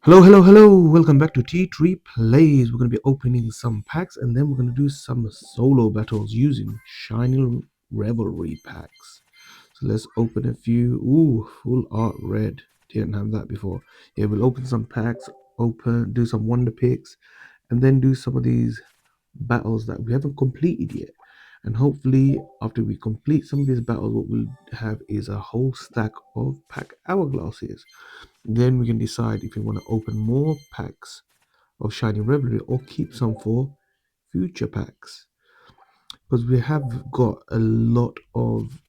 Hello, welcome back to T3 Plays. We're going to be opening some packs and then we're going to do some solo battles using Shining Revelry packs. So let's open a few. Ooh, full art red. Didn't have that before. Yeah, we'll open some packs, do some wonder picks, and then do some of these battles that we haven't completed yet. And hopefully, after we complete some of these battles, what we'll have is a whole stack of pack hourglasses. Then we can decide if we want to open more packs of Shiny Revelry or keep some for future packs. Because we have got a lot of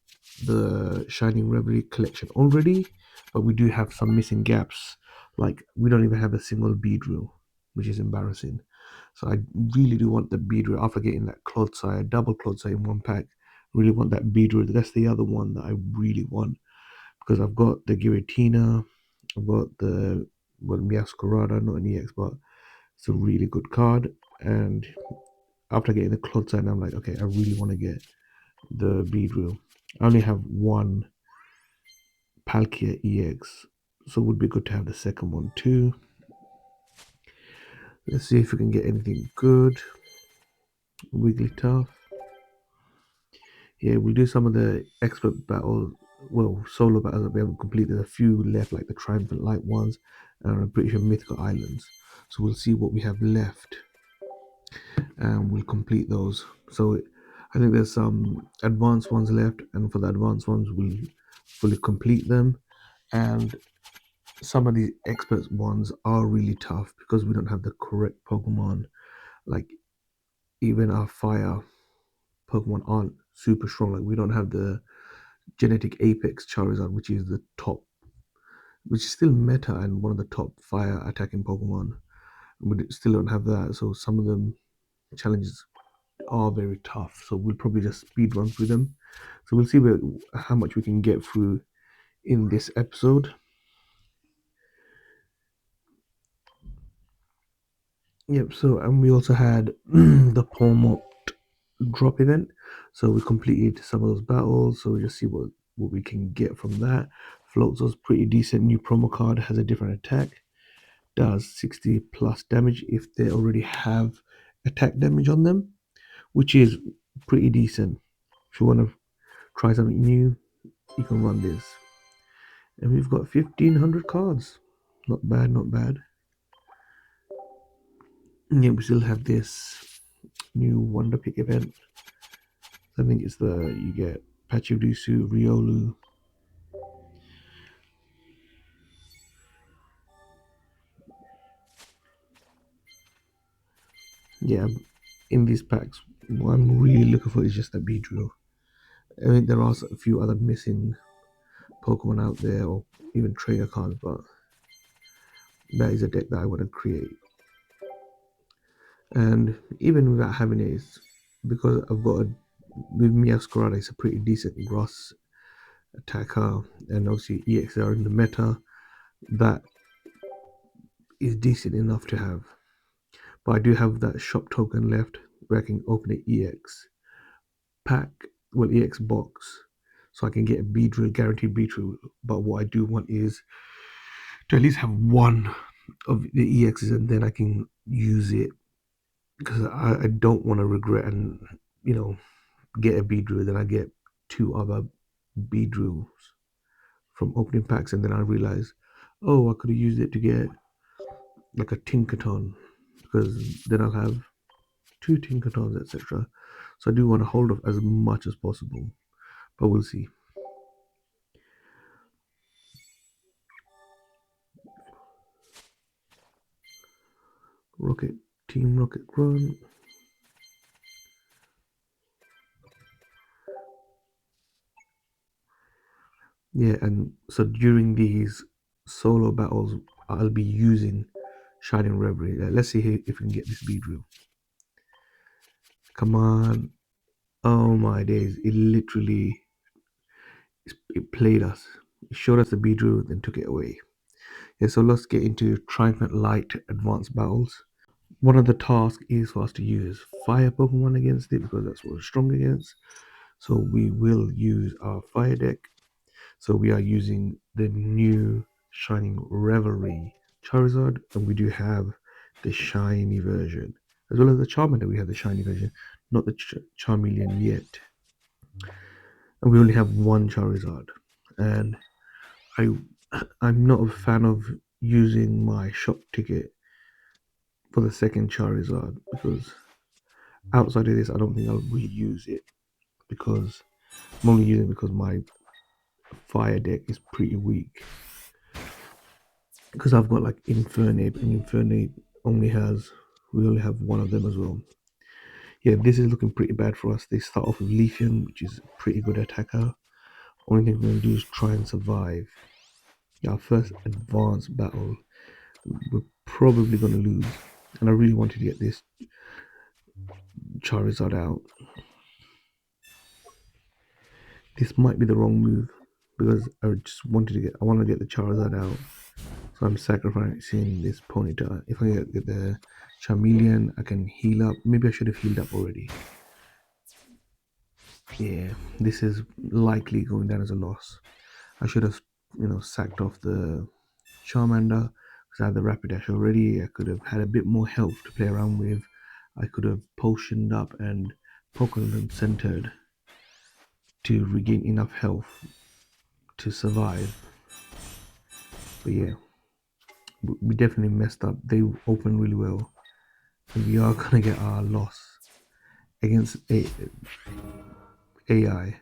the Shining Revelry collection already, but we do have some missing gaps. Like we don't even have a single Beedrill, which is embarrassing. So I really do want the Beedrill after getting that Clodsire, double Clodsire in one pack. Really want that Beedrill. That's the other one that I really want because I've got the Giratina, I've got the Miascarada, not an EX, but it's a really good card. And after getting the Clodsire, I'm like, okay, I really want to get the Beedrill. I only have one Palkia EX, so it would be good to have the second one too. Let's see if we can get anything good. Wigglytuff. Yeah, we'll do some of the expert battles, well, solo battles that we haven't completed. There's a few left, like the Triumphant Light ones, and I'm pretty sure Mythical Islands. So we'll see what we have left, and we'll complete those. So I think there's some advanced ones left, and for the advanced ones, we'll fully complete them. And some of the expert ones are really tough because we don't have the correct Pokemon. Like even our fire Pokemon aren't super strong. Like we don't have the genetic apex Charizard, which is the top, which is still meta and one of the top fire attacking Pokemon. We still don't have that, so some of them challenges are very tough. So we'll probably just speed run through them. So we'll see how much we can get through in this episode. Yep. So and we also had the Palmot drop event. So we completed some of those battles. So we just see what we can get from that. Floats was pretty decent. New promo card has a different attack. Does 60 plus damage if they already have attack damage on them, which is pretty decent. If you want to try something new, you can run this. And we've got 1500 cards. Not bad, not bad. And yeah, we still have this new Wonder Pick event. I think it's you get Pachirisu, Riolu. Yeah, in these packs, what I'm really looking for is just a Beedrill. I think there are a few other missing Pokemon out there, or even trainer cards, but that is a deck that I want to create. And even without having it, because I've got with Miascarada, it's a pretty decent grass attacker, and obviously EXR in the meta, that is decent enough to have. But I do have that shop token left where I can open an EX pack, well, EX box, so I can get a Beedrill, guaranteed Beedrill. But what I do want is to at least have one of the EXs and then I can use it because I don't want to regret and, you know, get a Beedrill, then I get two other Beedrills from opening packs, and then I realize, oh, I could have used it to get like a Tinkaton because then I'll have two Tinkatons, etc. So I do want to hold off as much as possible, but we'll see. Rocket Team Rocket Run. Yeah, and so during these solo battles, I'll be using Shining Revelry. Let's see if we can get this Beedrill. Come on. Oh my days. It played us. It showed us the Beedrill, then took it away. Yeah, so let's get into Triumphant Light advanced battles. One of the tasks is for us to use fire Pokemon against it because that's what we're strong against. So we will use our fire deck. So we are using the new Shining Revelry Charizard, and we do have the shiny version. As well as the Charmander, we have the shiny version, not the Charmeleon yet. And we only have one Charizard. And I, I'm not a fan of using my shop ticket for the second Charizard, because outside of this, I don't think I'll really use it, because I'm only using it because my fire deck is pretty weak. Because I've got like Infernape, and Infernape we only have one of them as well. Yeah, this is looking pretty bad for us. They start off with Leafeon, which is a pretty good attacker. Only thing we're going to do is try and survive. Yeah, our first advanced battle, we're probably going to lose. And I really wanted to get this Charizard out. This might be the wrong move, because I want to get the Charizard out. So I'm sacrificing this Ponyta. If I get the Charmeleon, I can heal up. Maybe I should have healed up already. Yeah, this is likely going down as a loss. I should have, sacked off the Charmander, because I had the Rapidash already. I could have had a bit more health to play around with. I could have potioned up and Pokemon centered to regain enough health to survive. But yeah, we definitely messed up. They opened really well, and we are gonna get our loss against AI,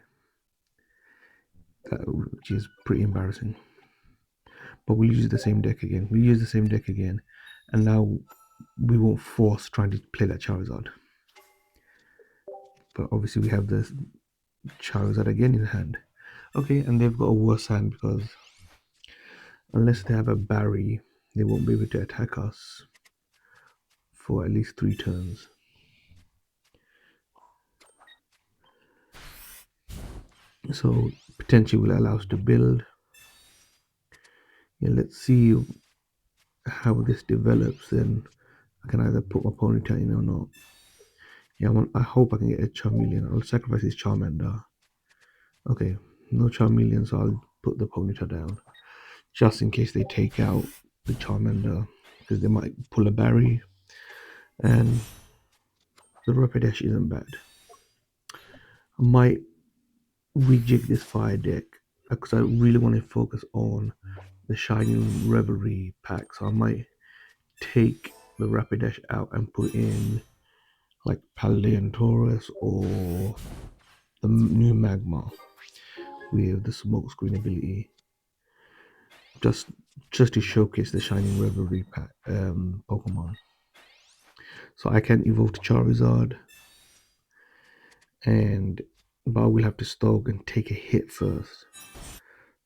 which is pretty embarrassing. But we'll use the same deck again. And now we won't force trying to play that Charizard. But obviously we have this Charizard again in hand. Okay, and they've got a worse hand, because unless they have a Barry, they won't be able to attack us for at least 3 turns. So potentially will allow us to build. Yeah, let's see how this develops, then I can either put my Ponyta in or not. Yeah, I hope I can get a Charmeleon. I'll sacrifice this Charmander. Okay, no Charmeleon, so I'll put the Ponyta down, just in case they take out the Charmander, because they might pull a Barry, and the Rapidash isn't bad. I might rejig this fire deck, because I really want to focus on the Shining Revelry pack, so I might take the Rapidash out and put in like Paladin Taurus or the new Magma with the smokescreen ability, just to showcase the Shining Revelry pack Pokemon. So I can evolve to Charizard, but I will have to Stoke and take a hit first.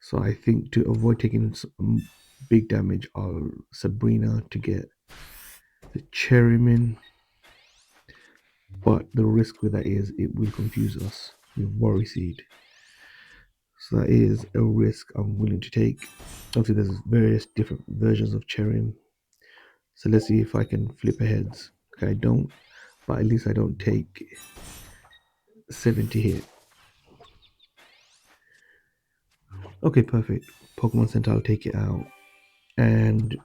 So I think to avoid taking some big damage, I'll Sabrina to get the Cherrymin. But the risk with that is it will confuse us with Worry Seed. So that is a risk I'm willing to take. Obviously, there's various different versions of Cherrim. So let's see if I can flip a heads. Okay, I don't, but at least I don't take 70 hit. Okay, perfect. Pokemon Center, I'll take it out. And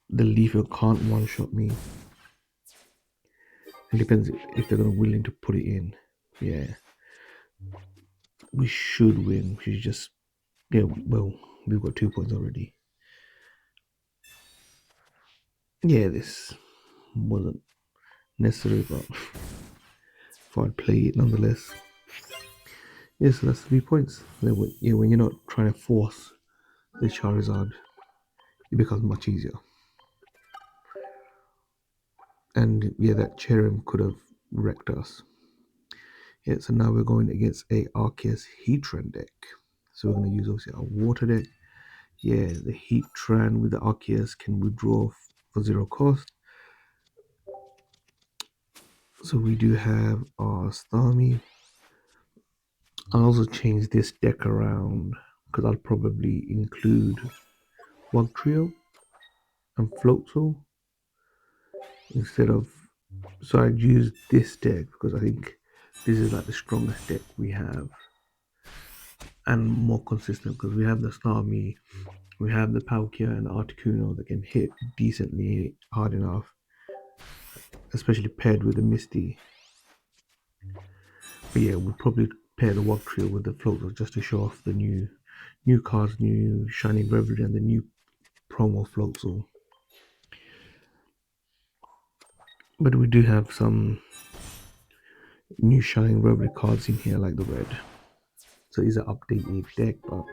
the Leafeon can't one-shot me. It depends if they're gonna willing to put it in. Yeah. We should win. We should just, yeah, well, we've got 2 points already. Yeah, this wasn't necessary, but thought I'd play it nonetheless. Yeah, so that's 3 points. When you're not trying to force the Charizard, it becomes much easier. And yeah, that Cherrim could have wrecked us. Yeah, so now we're going against a Arceus Heatran deck. So we're going to use obviously our water deck. Yeah, the Heatran with the Arceus can withdraw for 0 cost. So we do have our Starmie. I'll also change this deck around, because I'll probably include Wugtrio and Floatzel instead of. So I'd use this deck because I think this is like the strongest deck we have and more consistent, because we have the Starmie, We have the Palkia and Articuno that can hit decently hard enough, especially paired with the Misty. But yeah, we'll probably pair the Wugtrio with the Floatzel just to show off the new cards, new Shining Revelry, and the new promo Floatzel. But we do have some new Shining Revelry cards in here, like the red. So these are updated deck, but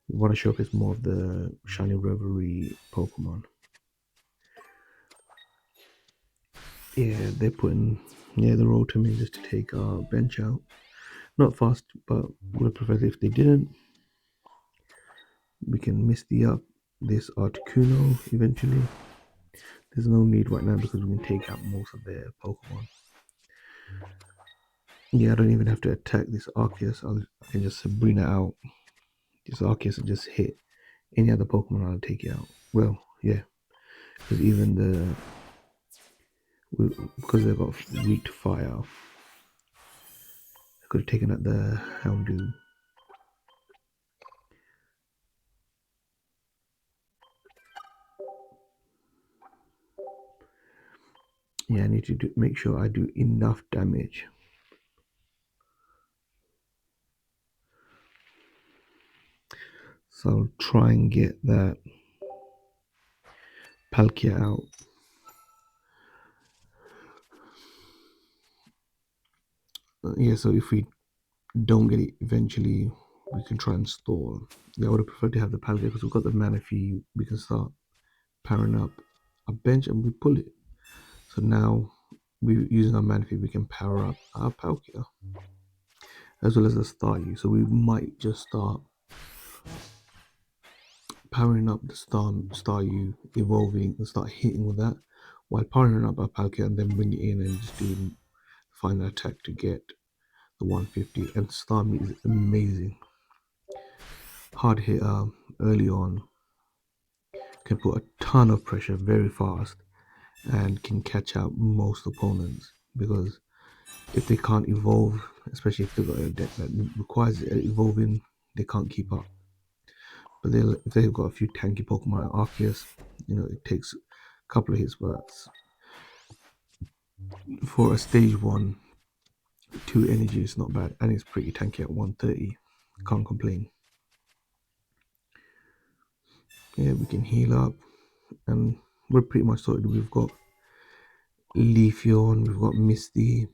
we want to showcase more of the Shiny Revelry Pokemon. Yeah, they're putting the Rotom in just to take our bench out. Not fast, but would prefer if they didn't. We can Misty up this Articuno eventually. There's no need right now because we can take out most of their Pokemon. Yeah, I don't even have to attack this Arceus. I can just bring it out. This Arceus will just hit any other Pokemon, I'll take it out. Well, yeah, because even because they've got weak to fire, I could have taken out the Houndoom. Yeah, I need to make sure I do enough damage. So I'll try and get that Palkia out. Yeah, so if we don't get it eventually, we can try and stall. Yeah, I would have preferred to have the Palkia because we've got the Manaphy. We can start powering up a bench and we pull it. So now, using our Manaphy, we can power up our Palkia as well as the Staryu. So we might just start powering up the Staryu, evolving, and start hitting with that while powering up our Palkia and then bring it in and just doing final attack to get the 150. And Starmie is amazing. Hard hitter early on, can put a ton of pressure very fast and can catch out most opponents because if they can't evolve, especially if they've got a deck that requires evolving, they can't keep up. But if they've got a few tanky Pokemon like Arceus, it takes a couple of hits, but for a stage 1, 2 energy is not bad, and it's pretty tanky at 130. Can't complain. Yeah, we can heal up, and we're pretty much sorted. We've got Leafeon, we've got Misty,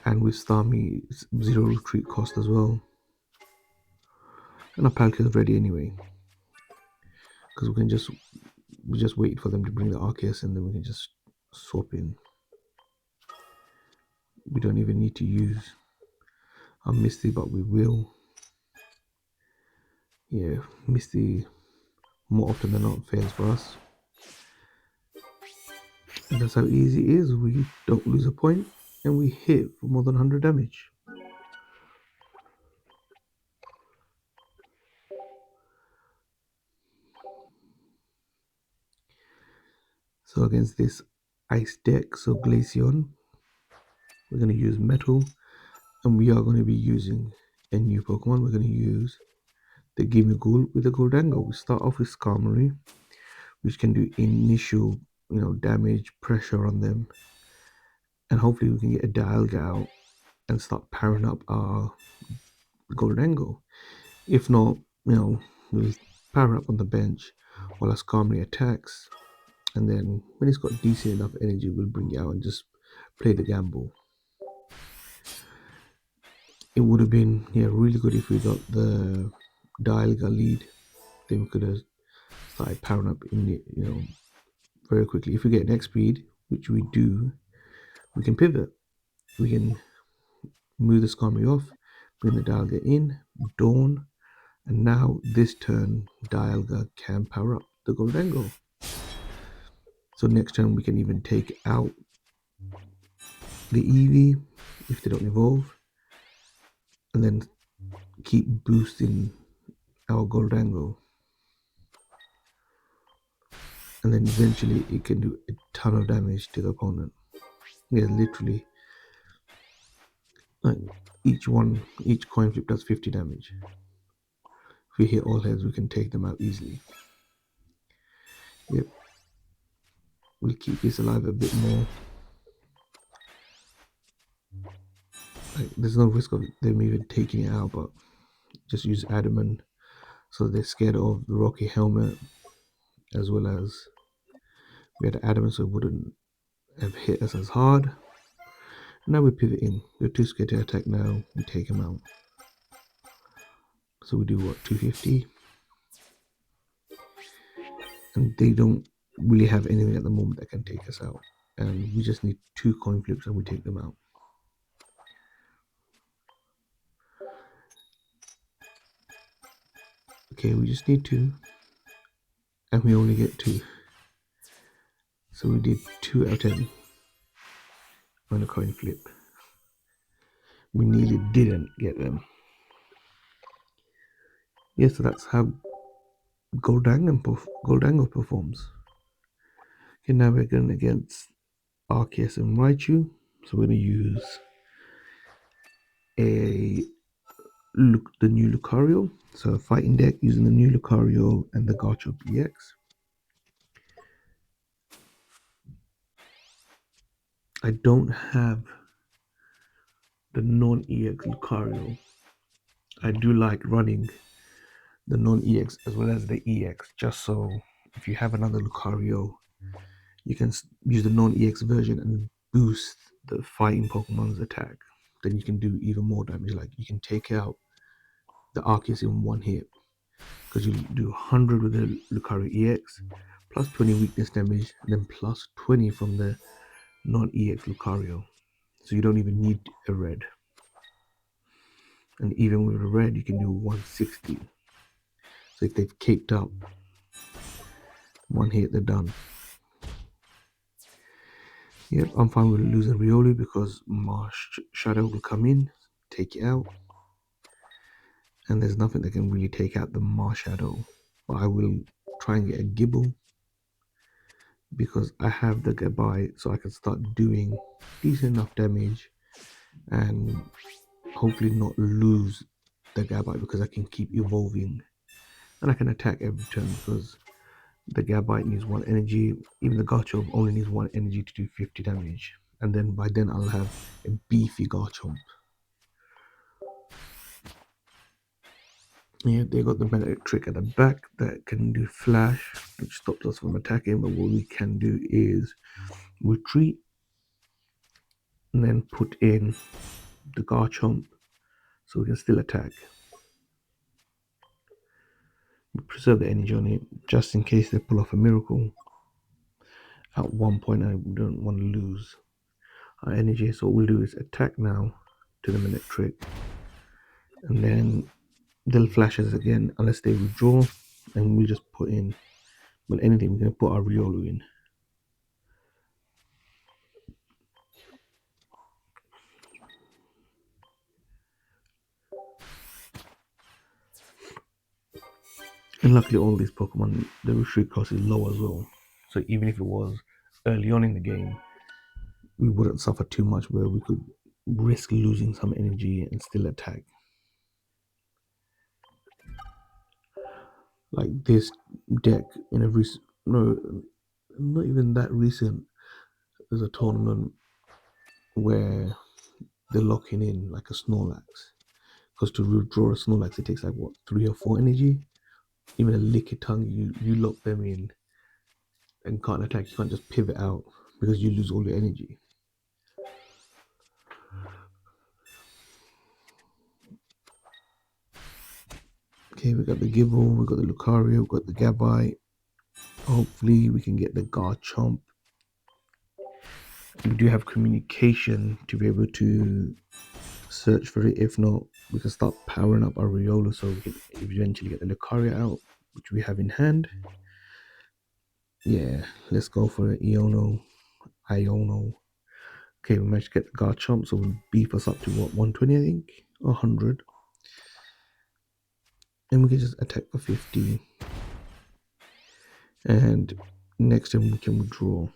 and with Starmie, it's 0 retreat cost as well. And our Palkia is ready anyway, because we just wait for them to bring the Arceus and then we can just swap in. We don't even need to use our Misty, but we will. Yeah, Misty more often than not fails for us. And that's how easy it is. We don't lose a point and we hit for more than 100 damage. So against this ice deck, so Glaceon, we're going to use Metal, and we are going to be using a new Pokemon. We're going to use the Gimmighoul with the Goldango. We start off with Skarmory, which can do initial, damage, pressure on them, and hopefully we can get a Dialga out and start powering up our Goldango. If not, we'll power up on the bench while our Skarmory attacks, and then when it's got decent enough energy, we'll bring it out and just play the gamble. It would have been really good if we got the Dialga lead. Then we could have started powering up in it, very quickly. If we get next speed, which we do, we can pivot. We can move the Skarmory off, bring the Dialga in, Dawn, and now this turn Dialga can power up the Goldango. So next turn we can even take out the Eevee if they don't evolve, and then keep boosting our Goldango. And then eventually it can do a ton of damage to the opponent. Yeah, literally. Like each coin flip does 50 damage. If we hit all heads, we can take them out easily. Yep. We'll keep this alive a bit more. Like, there's no risk of them even taking it out, but just use adamant so they're scared of the rocky helmet, as well as we had adamant so it wouldn't have hit us as hard. Now we pivot in. They're too scared to attack now. We take them out. So we do what, 250? And they don't really have anything at the moment that can take us out. And we just need 2 coin flips and we take them out. Okay, we just need 2. And we only get 2. So we did 2 out of 10 on a coin flip. We nearly didn't get them. Yeah, so that's how Goldango performs. Okay, now we're going against Arceus and Raichu. So we're going to use the new Lucario. So a fighting deck using the new Lucario and the Garchomp EX. I don't have the non-EX Lucario. I do like running the non-EX as well as the EX, just so if you have another Lucario, you can use the non-EX version and boost the fighting Pokemon's attack. Then you can do even more damage. Like you can take out the Arceus in one hit because you do 100 with the Lucario EX, plus 20 weakness damage, and then plus 20 from the non-EX Lucario. So you don't even need a red. And even with a red, you can do 160. So if they've caped up, one hit, they're done. Yep, I'm fine with losing Riolu because Marsh Shadow will come in, take it out. And there's nothing that can really take out the Marsh Shadow. But I will try and get a Gibble because I have the Gabite, so I can start doing decent enough damage and hopefully not lose the Gabite because I can keep evolving and I can attack every turn because the Gabite needs 1 energy. Even the Garchomp only needs 1 energy to do 50 damage, and then by then I'll have a beefy Garchomp. Yeah, they got the magnetic trick at the back that can do flash, which stops us from attacking, but what we can do is retreat and then put in the Garchomp so we can still attack. We preserve the energy on it just in case they pull off a miracle. At one point I don't want to lose our energy, so what we'll do is attack now to the magnetic trick, and then they'll flash us again unless they withdraw, and we'll just put in, well, anything. We're going to put our Riolu in. And luckily all these Pokemon, the retreat cost is low as well. So even if it was early on in the game, we wouldn't suffer too much where we could risk losing some energy and still attack. Like this deck in a recent, no, not even that recent, there's a tournament where they're locking in like a Snorlax. Because to withdraw a Snorlax, it takes like what, 3 or 4 energy? Even a Lickitung, you lock them in and can't attack. You can't just pivot out because you lose all your energy. Okay, we got the Gibble, we got the Lucario, we got the Gabite. Hopefully we can get the Garchomp. We do have communication to be able to search for it. If not, we can start powering up our Riolu so we can eventually get the Lucario out, which we have in hand. Yeah, let's go for it. Iono. Okay, we managed to get the Garchomp, so we'll beef us up to what, 120, I think? Or 100. And we can just attack for 50. And next time we can withdraw.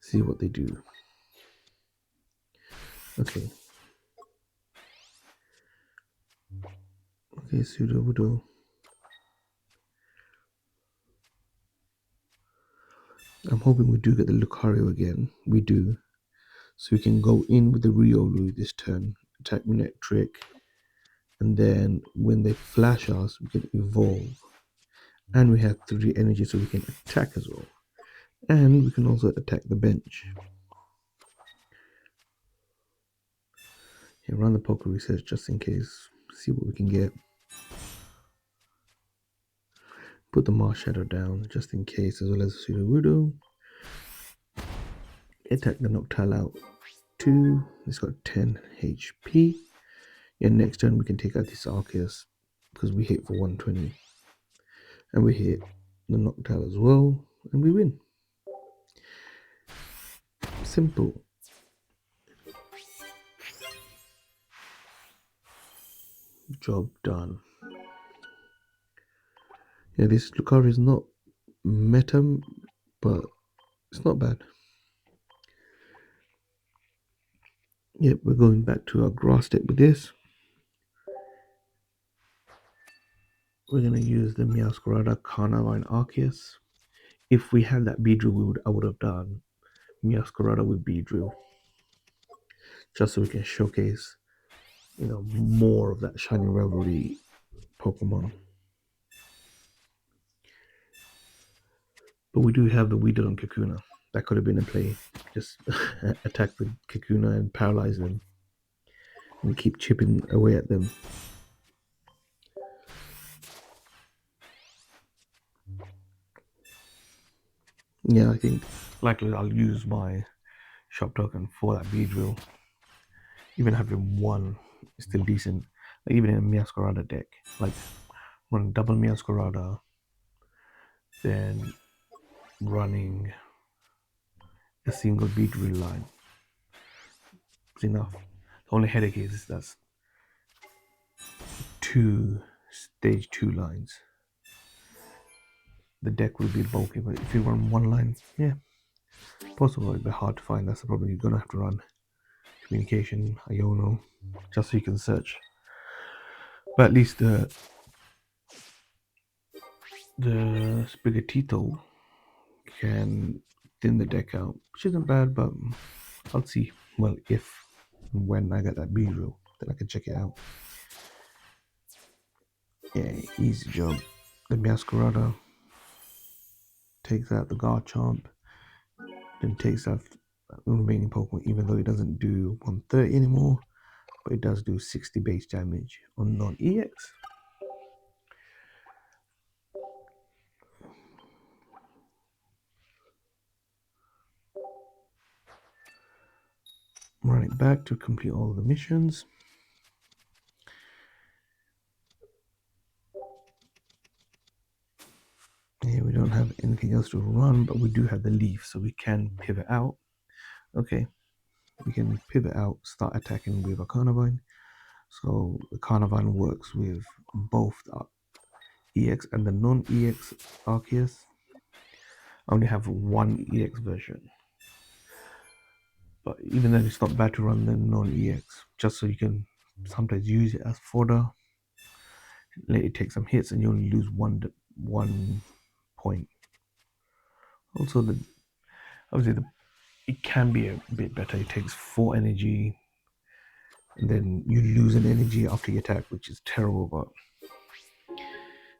See what they do. Okay. Okay, Sudowoodo. I'm hoping we do get the Lucario again. We do. So we can go in with the Riolu this turn, attack Trick, and then when they flash us, we can evolve. And we have 3 energy, so we can attack as well. And we can also attack the bench. Here, run the Poké Research just in case. See what we can get. Put the Mars Shadow down just in case, as well as Sudowoodo. Attack the Noctowl out 2. It's got 10 HP. And next turn we can take out this Arceus because we hit for 120. And we hit the Noctowl as well. And we win. Simple. Job done. Yeah, this Lucario is not meta, but it's not bad. Yep, we're going back to our grass deck with this. We're going to use the Meowscarada, Carnivine, Arceus. If we had that Beedrill, I would have done Meowscarada with Beedrill. Just so we can showcase, more of that Shiny Revelry Pokemon. But we do have the Weedle and Kakuna. That could have been in play. Just attack the Kakuna and paralyze them. And keep chipping away at them. Yeah, I think likely I'll use my shop token for that Beedrill. Even having one is still decent. Like even in a Meowscarada deck. Like running double Meowscarada, then running a single Beedrill line. It's enough. The only headache is that's 2 stage 2 lines. The deck will be bulky, but if you run 1 line, yeah, possible. It'll be hard to find. That's the problem. You're gonna have to run communication, Iono, just so you can search. But at least the Sprigatito can thin the deck out, which isn't bad, but I'll see. Well, if and when I get that Beedrill, then I can check it out. Yeah, easy job. The Meowscarada takes out the Garchomp, then takes out the remaining Pokemon, even though it doesn't do 130 anymore, but it does do 60 base damage on non-EX. Run it back to complete all the missions. Here we don't have anything else to run, but we do have the leaf, so we can pivot out. Okay, we can pivot out, start attacking with a Carnivine. So the Carnivine works with both the EX and the non-EX Arceus. I only have one EX version. But even then, it's not bad to run the non-EX, just so you can sometimes use it as fodder. Let it take some hits, and you only lose one point. Also, it can be a bit better. It takes 4 energy, and then you lose an energy after you attack, which is terrible, but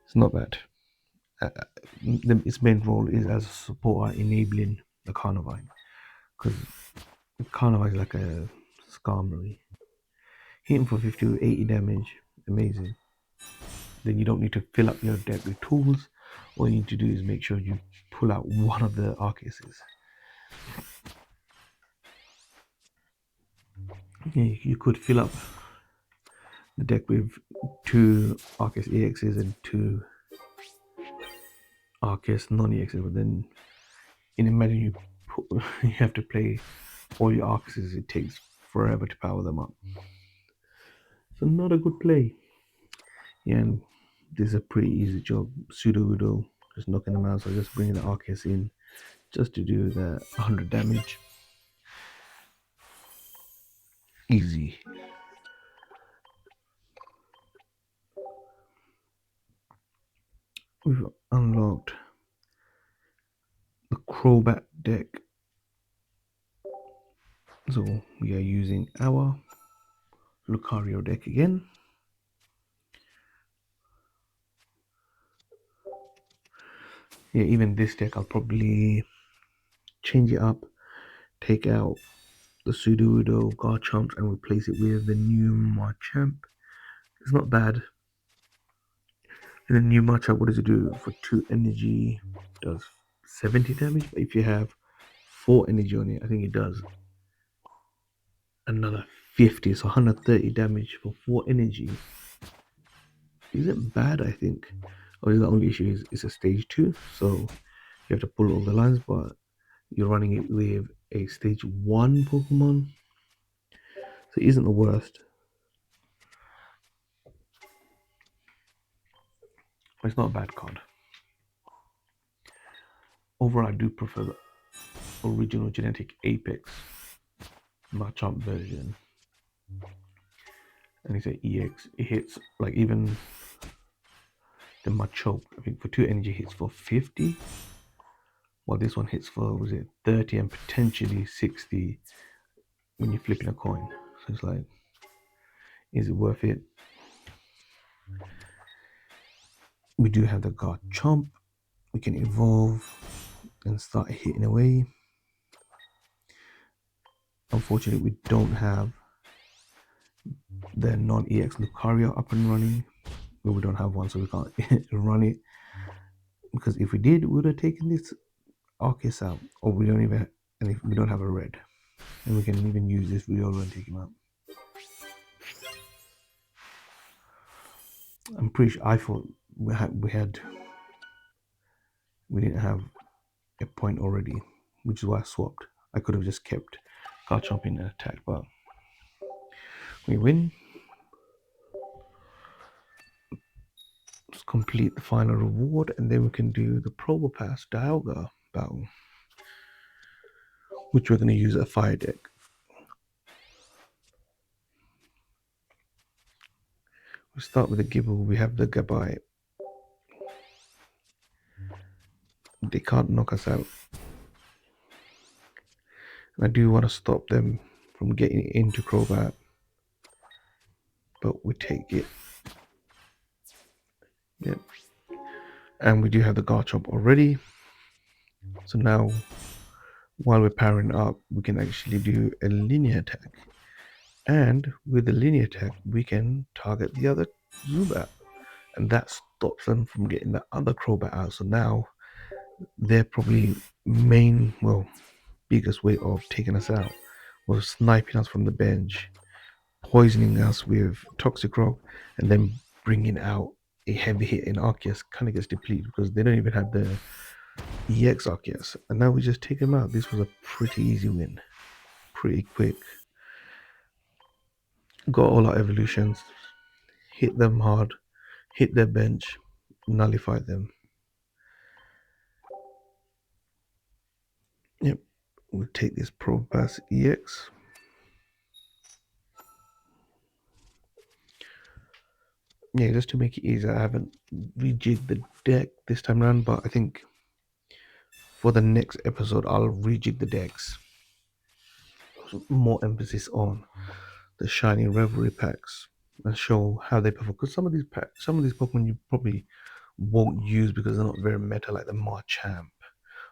it's not bad. Its main role is as a supporter, enabling the Carnivine, because Carnivine is like a Skarmory. Hitting for 50 to 80 damage, amazing. Then you don't need to fill up your deck with tools. All you need to do is make sure you pull out one of the Arceuses. Yeah, you could fill up the deck with 2 Arceus EXs and 2 Arceus non-EXs, but then imagine you have to play all your Arceuses. It takes forever to power them up. So not a good play. Yeah, and this is a pretty easy job. Sudowoodo, just knocking them out. So just bringing the Arceus in just to do the 100 damage. Easy. we've unlocked the Crobat deck. So we are using our Lucario deck again. Yeah, even this deck I'll probably change it up, take out the Sudowoodo, Garchomp, and replace it with the new Machamp. It's not bad. And the new Machamp, what does it do? For 2 energy, does 70 damage. But if you have 4 energy on it, I think it does another 50, so 130 damage for 4 energy. Isn't bad, I think. Only the only issue is it's a stage 2, so you have to pull all the lines, but you're running it with a stage 1 Pokemon, so it isn't the worst. It's not a bad card. Overall, I do prefer the original genetic Apex Machamp version. And it's an EX. It hits, like, even the Machoke, I think for 2 energy hits for 50. While this one hits for, was it 30 and potentially 60 when you're flipping a coin. So it's like, is it worth it? We do have the Garchomp. We can evolve and start hitting away. Unfortunately, we don't have the non-EX Lucario up and running. Well, we don't have one, so we can't run it. Because if we did, we would have taken this Arceus out. Or we don't even, and if we don't have a red. And we can even use this Riolo and take him out. I'm pretty sure, I thought we didn't have a point already, which is why I swapped. I could have just kept Garchomp in an attack, but we win. Let's complete the final reward, and then we can do the Probopass Dialga battle, which we're going to use a fire deck. We start with the Gibble. We have the Gabite. They can't knock us out. And I do want to stop them from getting into Crobat, but we take it. Yep. And we do have the Garchomp already. So now, while we're powering up, we can actually do a linear attack. And with the linear attack, we can target the other Zubat. And that stops them from getting the other Crobat out. So now, their probably biggest way of taking us out was sniping us from the bench, poisoning us with Toxic Rock, and then bringing out a heavy hit in Arceus. Kind of gets depleted because they don't even have the EX Arceus. And now we just take him out. This was a pretty easy win. Pretty quick. Got all our evolutions, hit them hard, hit their bench, nullify them. Yep, we'll take this Probopass EX. Yeah, just to make it easier, I haven't rejigged the deck this time around, but I think for the next episode, I'll rejig the decks. More emphasis on the Shiny Revelry packs and show how they perform. Because some of these Pokemon you probably won't use because they're not very meta, like the Machamp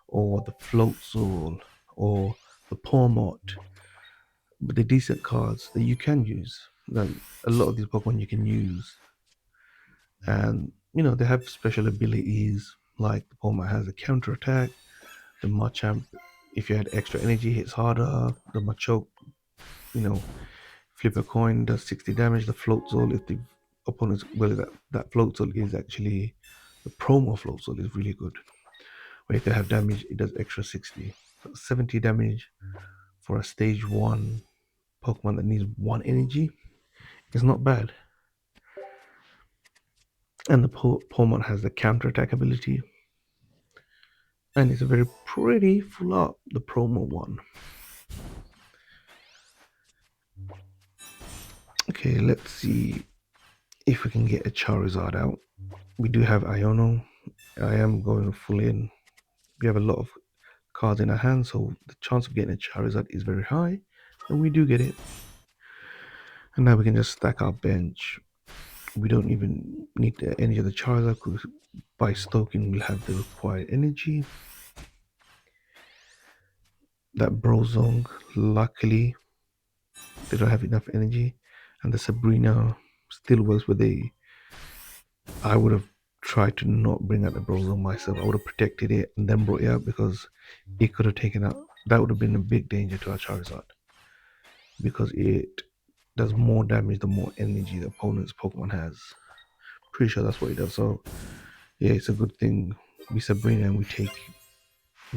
or the Floatzel or the Pawmot. But they're decent cards that you can use. Like, a lot of these Pokemon you can use. And, they have special abilities, like the Pawmot has a counter attack. The Machamp, if you had extra energy, hits harder. The Machoke, flip a coin, does 60 damage. The Floatzel, if the opponent's, that Floatzel is actually, the promo Floatzel is really good. Where if they have damage, it does extra 60. So 70 damage for a stage 1 Pokemon that needs 1 energy is not bad. And the Pokemon has the counter attack ability. And it's a very pretty full art, the promo one. Okay, let's see if we can get a Charizard out. We do have Iono. I am going full in. We have a lot of cards in our hand, so the chance of getting a Charizard is very high, and we do get it. And now we can just stack our bench. We don't even need the energy of the Charizard because by stoking we'll have the required energy. That Brozong, luckily, they don't have enough energy, and the Sabrina still works with a. I would have tried to not bring out the Brozone myself. I would have protected it and then brought it out because it could have taken out. That would have been a big danger to our Charizard because it does more damage the more energy the opponent's Pokemon has. Pretty sure that's what it does. So yeah, it's a good thing we Sabrina and we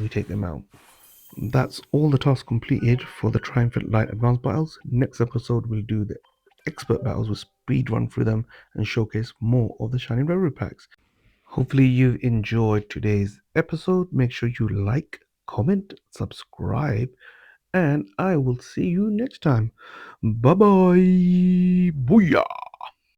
take them out. That's all the tasks completed for the Triumphant Light Advanced battles. Next episode we'll do the expert battles. We'll speed run through them and showcase more of the Shining Revelry packs. Hopefully you enjoyed today's episode. Make sure you like, comment, subscribe, and I will see you next time. Bye bye. Booyah.